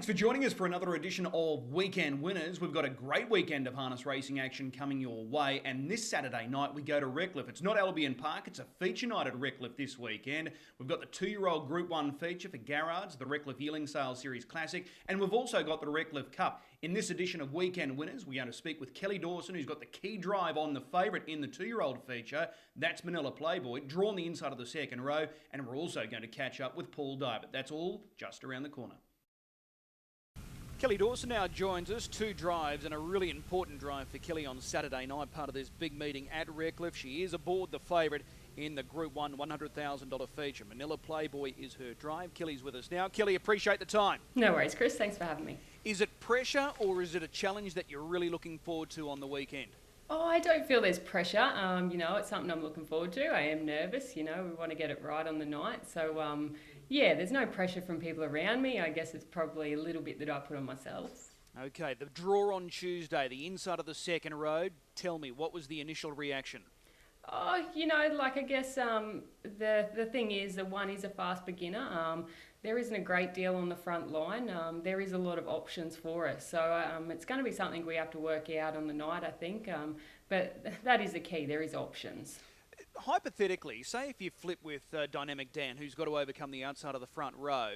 Thanks for joining us for another edition of Weekend Winners. We've got a great weekend of harness racing action coming your way, and this Saturday night we go to Redcliffe. It's not Albion Park, it's a feature night at Redcliffe this weekend. We've got the 2-year-old Group 1 feature for Garrards, the Redcliffe Yearling Sales Series Classic, and we've also got the Redcliffe Cup. In this edition of Weekend Winners, we're going to speak with Kelli Dawson, who's got the key drive on the favourite in the 2-year-old feature. That's Manila Playboy, drawn the inside of the second row, and we're also going to catch up with Paul Diebert. That's all just around the corner. Kelli Dawson now joins us. 2 drives and a really important drive for Kelli on Saturday night, part of this big meeting at Redcliffe. She is aboard the favourite in the Group 1 $100,000 feature. Manila Playboy is her drive. Kelly's with us now. Kelli, appreciate the time. No worries, Chris. Thanks for having me. Is it pressure or is it a challenge that you're really looking forward to on the weekend? Oh, I don't feel there's pressure. It's something I'm looking forward to. I am nervous. We want to get it right on the night. So, yeah, there's no pressure from people around me. I guess it's probably a little bit that I put on myself. Okay, the draw on Tuesday, the inside of the second row. Tell me, what was the initial reaction? Oh, I guess the thing is the one is a fast beginner. There isn't a great deal on the front line. There is a lot of options for us. So it's going to be something we have to work out on the night, I think. But that is the key. There is options. Hypothetically, say if you flip with Dynamic Dan, who's got to overcome the outside of the front row,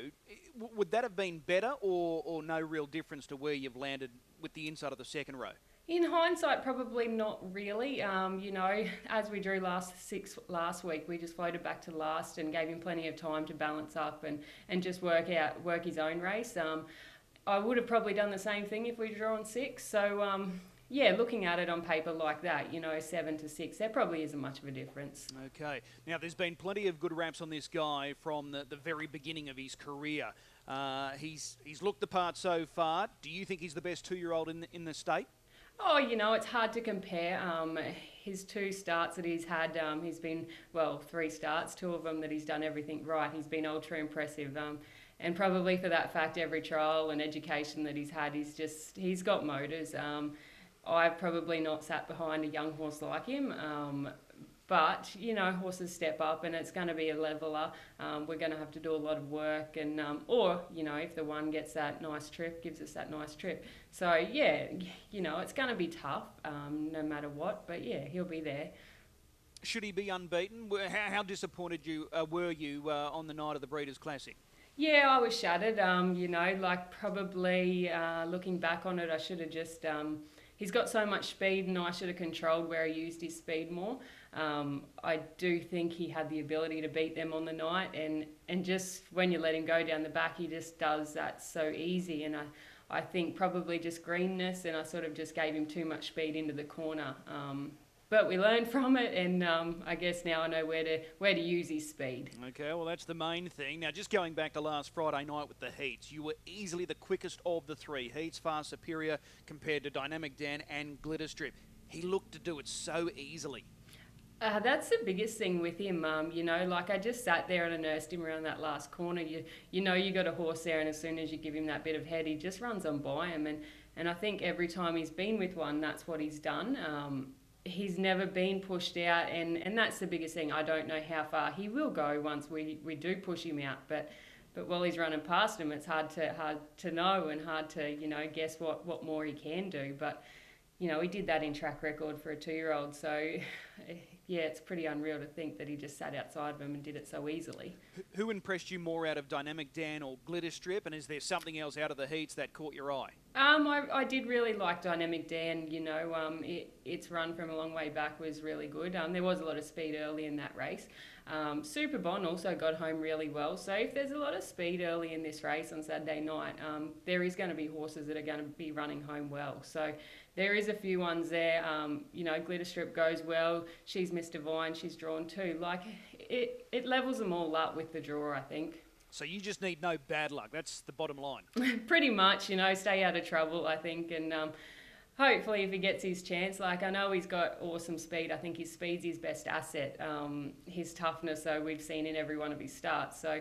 would that have been better or no real difference to where you've landed with the inside of the second row? In hindsight, probably not really. As we drew last week, we just floated back to last and gave him plenty of time to balance up and just work his own race. I would have probably done the same thing if we'd drawn 6. So, yeah, looking at it on paper like that, 7 to 6, there probably isn't much of a difference. Okay. Now, there's been plenty of good raps on this guy from the very beginning of his career. He's looked the part so far. Do you think he's the best 2-year-old in the state? Oh, it's hard to compare. His 2 starts that he's had, he's been, 3 starts, 2 of them that he's done everything right. He's been ultra impressive. And probably for that fact, every trial and education that he's had, he's got motors. I've probably not sat behind a young horse like him. But, horses step up and it's going to be a leveller. We're going to have to do a lot of work and, if the one gets that nice trip, gives us that nice trip. So, yeah, it's going to be tough no matter what, but yeah, he'll be there. Should he be unbeaten? How disappointed were you on the night of the Breeders' Classic? Yeah, I was shattered. Probably looking back on it, I should have just... He's got so much speed and I should have controlled where he used his speed more. I do think he had the ability to beat them on the night and just when you let him go down the back, he just does that so easy. And I think probably just greenness and I sort of just gave him too much speed into the corner. But we learned from it and I guess now I know where to use his speed. Okay, well that's the main thing. Now just going back to last Friday night with the heats, you were easily the quickest of the 3 heats, far superior compared to Dynamic Dan and Glitter Strip. He looked to do it so easily. That's the biggest thing with him, I just sat there and I nursed him around that last corner. You got a horse there and as soon as you give him that bit of head, he just runs on by him. And I think every time he's been with one, that's what he's done. He's never been pushed out and that's the biggest thing. I don't know how far he will go once we do push him out, but while he's running past him, it's hard to know and hard to, guess what more he can do. But, he did that in track record for a 2-year-old, so yeah, it's pretty unreal to think that he just sat outside of him and did it so easily. Who impressed you more out of Dynamic Dan or Glitter Strip, and is there something else out of the heats that caught your eye? I did really like Dynamic Dan, its run from a long way back was really good. There was a lot of speed early in that race. Super Bond also got home really well, so if there's a lot of speed early in this race on Saturday night, there is going to be horses that are going to be running home well. So there is a few ones there. Glitter Strip goes well. She's Miss Divine. She's drawn 2. It levels them all up with the draw, I think. So you just need no bad luck. That's the bottom line. Pretty much, stay out of trouble, I think. And hopefully if he gets his chance, I know he's got awesome speed. I think his speed's his best asset. His toughness, though, we've seen in every one of his starts. So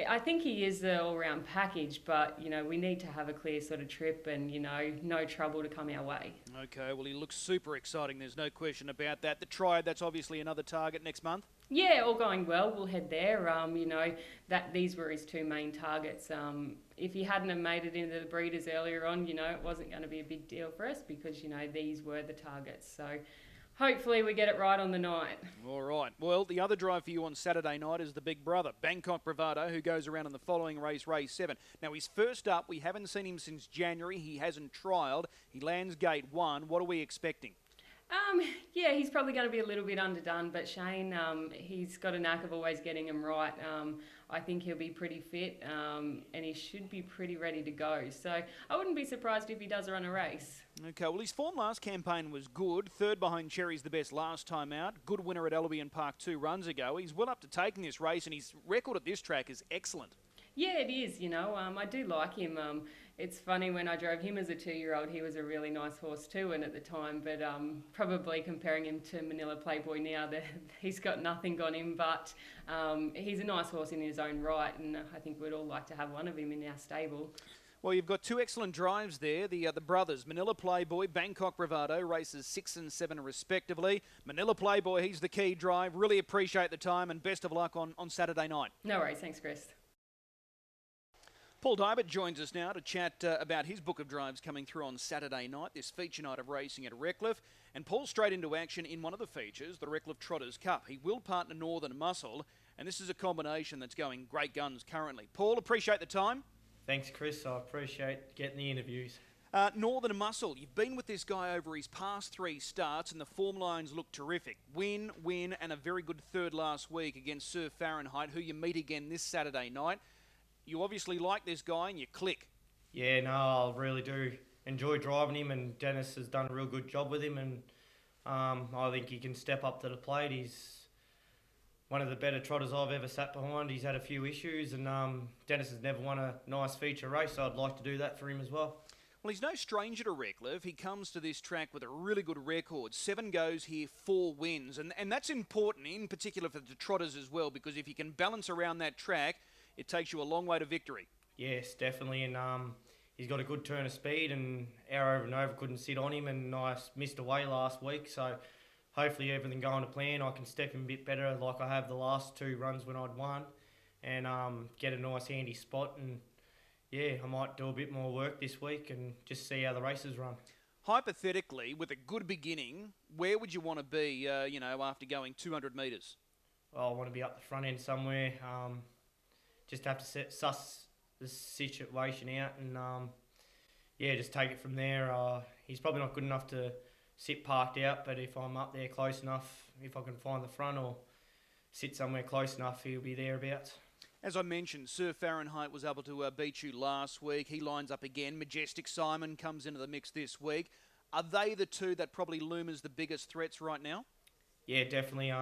I think he is the all-round package, but, we need to have a clear sort of trip and, no trouble to come our way. Okay, well, he looks super exciting. There's no question about that. The Triad, that's obviously another target next month? Yeah, all going well. We'll head there. That these were his two main targets. If he hadn't have made it into the breeders earlier on, it wasn't going to be a big deal for us because these were the targets. So hopefully we get it right on the night. All right. Well, the other drive for you on Saturday night is the big brother, Bangkok Bravado, who goes around in the following race, race 7. Now, he's first up. We haven't seen him since January. He hasn't trialled. He lands gate 1. What are we expecting? Yeah, he's probably going to be a little bit underdone, but Shane, he's got a knack of always getting him right. I think he'll be pretty fit, and he should be pretty ready to go. So I wouldn't be surprised if he does run a race. Okay, well, his form last campaign was good. Third behind Cherry's the best last time out. Good winner at Albion Park 2 runs ago. He's well up to taking this race, and his record at this track is excellent. Yeah, it is, I do like him. It's funny, when I drove him as a 2-year-old, he was a really nice horse too, and at the time, but probably comparing him to Manila Playboy now, he's got nothing on him, but he's a nice horse in his own right, and I think we'd all like to have one of him in our stable. Well, you've got two excellent drives there. The brothers, Manila Playboy, Bangkok Bravado, races 6 and 7 respectively. Manila Playboy, he's the key drive. Really appreciate the time, and best of luck on Saturday night. No worries, thanks, Chris. Paul Diebert joins us now to chat about his book of drives coming through on Saturday night, this feature night of racing at Redcliffe. And Paul's straight into action in one of the features, the Redcliffe Trotters Cup. He will partner Northern Muscle, and this is a combination that's going great guns currently. Paul, appreciate the time. Thanks, Chris. I appreciate getting the interviews. Northern Muscle, you've been with this guy over his past 3 starts, and the form lines look terrific. Win, and a very good third last week against Sir Fahrenheit, who you meet again this Saturday night. You obviously like this guy and you click. Yeah, no, I really do enjoy driving him, and Dennis has done a real good job with him, and I think he can step up to the plate. He's one of the better trotters I've ever sat behind. He's had a few issues, and Dennis has never won a nice feature race, so I'd like to do that for him as well. Well, he's no stranger to Redcliffe. He comes to this track with a really good record. 7 goes here, 4 wins, and that's important, in particular for the trotters as well, because if you can balance around that track, it takes you a long way to victory. Yes, definitely, and he's got a good turn of speed, and Arrow and Nova couldn't sit on him, and I missed away last week, so hopefully everything going to plan. I can step him a bit better like I have the last 2 runs when I'd won, and get a nice handy spot, and yeah, I might do a bit more work this week and just see how the races run. Hypothetically, with a good beginning, where would you want to be, after going 200 metres? Well, I want to be up the front end somewhere. Just have to suss the situation out and, just take it from there. He's probably not good enough to sit parked out, but if I'm up there close enough, if I can find the front or sit somewhere close enough, he'll be thereabouts. As I mentioned, Sir Fahrenheit was able to beat you last week. He lines up again. Majestic Simon comes into the mix this week. Are they the two that probably loom as the biggest threats right now? Yeah, definitely.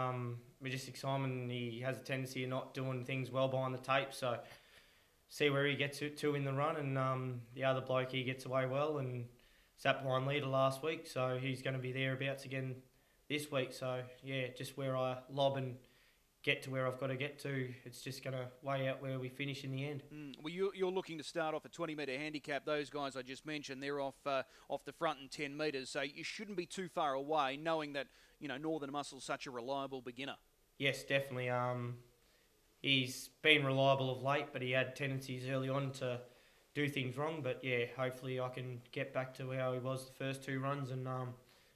Majestic Simon, he has a tendency of not doing things well behind the tape, so see where he gets to in the run, and the other bloke, he gets away well and sat behind leader last week, so he's going to be thereabouts again this week. So yeah, just where I lob and get to where I've got to get to, it's just going to weigh out where we finish in the end. Well, you're looking to start off a 20-metre handicap. Those guys I just mentioned, they're off the front in 10 metres, so you shouldn't be too far away, knowing that Northern Muscle's such a reliable beginner. Yes, definitely. He's been reliable of late, but he had tendencies early on to do things wrong. But yeah, hopefully I can get back to how he was the first 2 runs and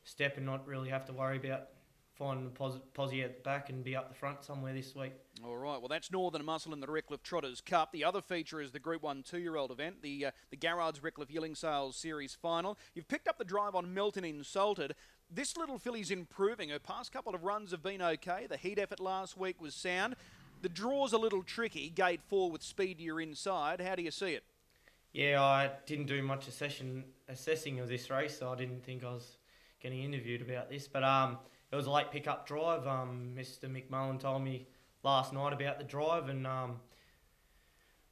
step and not really have to worry about finding the posse at the back and be up the front somewhere this week. All right, well, that's Northern Muscle in the Redcliffe Trotters Cup. The other feature is the Group 1 2-year-old event, the Garrard's Redcliffe Yearling Sales Series Final. You've picked up the drive on Melton Insulted. This little filly's improving. Her past couple of runs have been okay. The heat effort last week was sound. The draw's a little tricky. Gate 4 with speed to your inside. How do you see it? Yeah, I didn't do much assessing of this race, so I didn't think I was getting interviewed about this. But it was a late pickup drive. Mr. McMullen told me last night about the drive, and I'm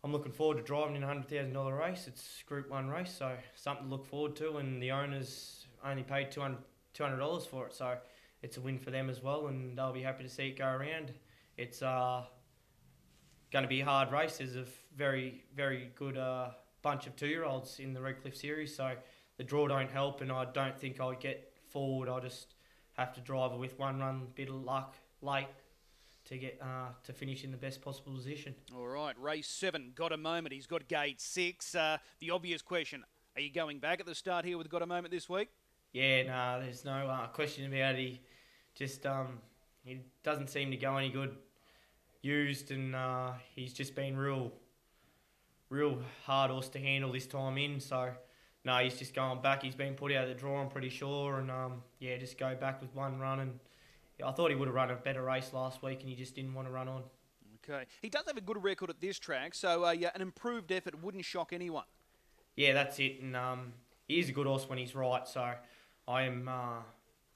looking forward to driving in a $100,000 race. It's Group 1 race, so something to look forward to, and the owners only paid $200 for it, so it's a win for them as well, and they'll be happy to see it go around. It's going to be a hard race. There's a very, very good bunch of 2-year-olds in the Redcliffe series, so the draw don't help, and I don't think I'll get forward. I just have to drive it with 1 run, bit of luck late, to get to finish in the best possible position. All right, race 7, Got a Moment. He's got gate 6. The obvious question, are you going back at the start here with Got a Moment this week? Yeah, no, there's no question about it. He just he doesn't seem to go any good used, and he's just been real hard horse to handle this time in. So no, he's just going back. He's been put out of the draw, I'm pretty sure, and yeah, just go back with one run. And I thought he would have run a better race last week, and he just didn't want to run on. Okay, he does have a good record at this track, so yeah, an improved effort wouldn't shock anyone. Yeah, that's it, and he is a good horse when he's right. So I am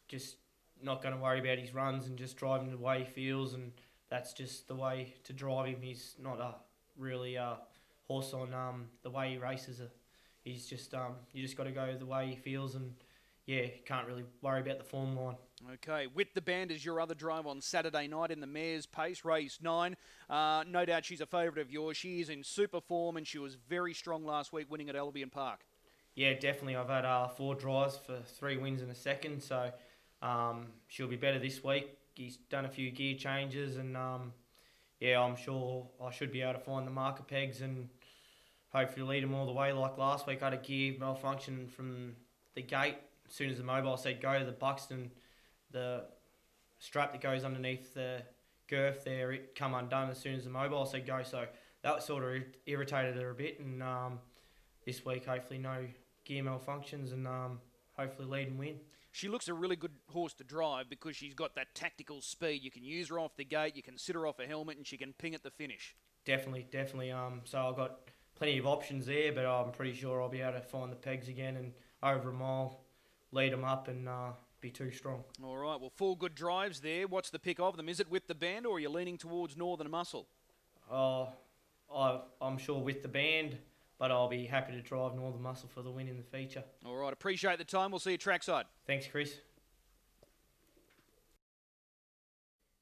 just not going to worry about his runs and just drive him the way he feels, and that's just the way to drive him. He's not a really horse on the way he races. He's just you just got to go the way he feels, and yeah, can't really worry about the form line. Okay, With the Band is your other drive on Saturday night in the Mayor's Pace, race 9. No doubt she's a favourite of yours. She is in super form, and she was very strong last week, winning at Albion Park. Yeah, definitely. I've had 4 drives for 3 wins and a second, so she'll be better this week. He's done a few gear changes, and yeah, I'm sure I should be able to find the marker pegs and hopefully lead them all the way. Like last week, I had a gear malfunction from the gate. As soon as the mobile said go, the Buxton, the strap that goes underneath the girth there, it come undone as soon as the mobile said go. So that sort of irritated her a bit. And this week, hopefully no gear malfunctions, and hopefully lead and win. She looks a really good horse to drive because she's got that tactical speed. You can use her off the gate, you can sit her off a helmet, and she can ping at the finish. Definitely. So I've got plenty of options there, but I'm pretty sure I'll be able to find the pegs again and over a mile, lead them up and be too strong. All right, well, 4 good drives there. What's the pick of them? Is it With the Band, or are you leaning towards Northern Muscle? I'm sure With the Band, but I'll be happy to drive Northern Muscle for the win in the feature. All right, appreciate the time. We'll see you trackside. Thanks, Chris.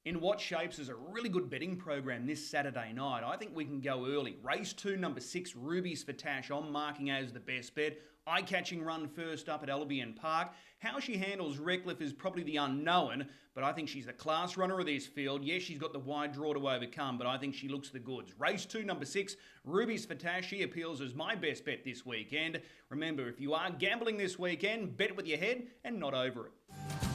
In what shapes is a really good betting program this Saturday night. I think we can go early. Race 2, number 6, Rubies for Tash. I'm marking as the best bet. Eye-catching run first up at Albion Park. How she handles Redcliffe is probably the unknown, but I think she's the class runner of this field. Yes, she's got the wide draw to overcome, but I think she looks the goods. Race 2, number 6, Rubies for Tash. She appeals as my best bet this weekend. Remember, if you are gambling this weekend, bet with your head and not over it.